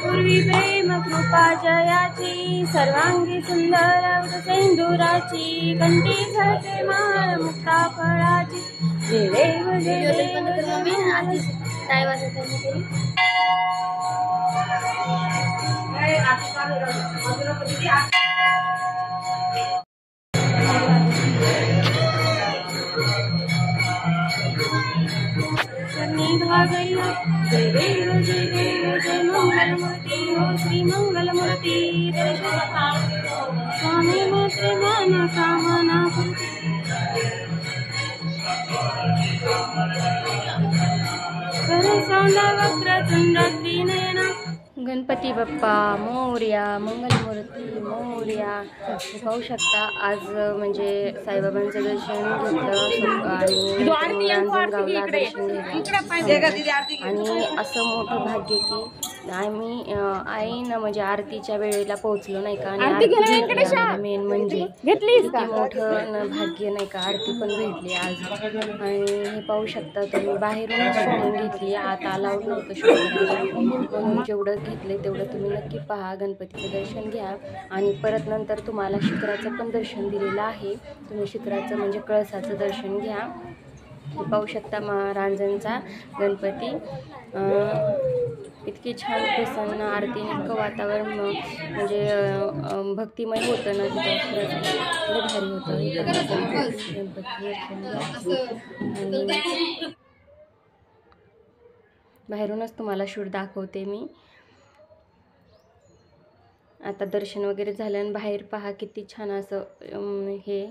पूर्वी प्रेम कृपा जयाची सर्वांगी सुंदर सेंदुराची कंठी झळके माळ मुक्ता फळाची जय देव जय देव काय वाजत जय देव जय देव जय मंगलमूर्ती हो श्री मंगलमूर्ती स्वामी मोठे मन कामना कर सौंदर्य वक्रतुंड त्रिनयना गणपती बाप्पा मोरया मंगलमूर्ती मोरया. पाहू शकता आज म्हणजे साईबाबांचं दर्शन घेतलं आणि रांजणगावला दर्शन घेतलं आणि असं मोठं भाग्य की आम्ही आईनं म्हणजे आरतीच्या वेळेला पोहोचलो नाही का आणि मेन म्हणजे मोठं भाग्य नाही का आरती पण भेटली आज. आणि हे पाहू शकता तुम्ही बाहेरूनच शोधून घेतली आत अलाउड नव्हतं शोधायला म्हणून जेवढं घेतले तेवढं तुम्ही नक्की पहा. गणपतीचं दर्शन घ्या आणि परत नंतर तुम्हाला शिखराचं पण दर्शन दिलेलं आहे. तुम्ही शिखराचं म्हणजे कळसाचं दर्शन घ्या. पाहू शकता रांजणचा गणपती इतकी छान प्रसन्न आरतीने इतकं वातावरण म्हणजे भक्तिमय होतं ना तिथं खरंच भारी होतं गणपती दर्शन. बाहेरूनच तुम्हाला शूट दाखवते मी. आता दर्शन वगैरे झालं आणि बाहेर पहा किती छान असं हे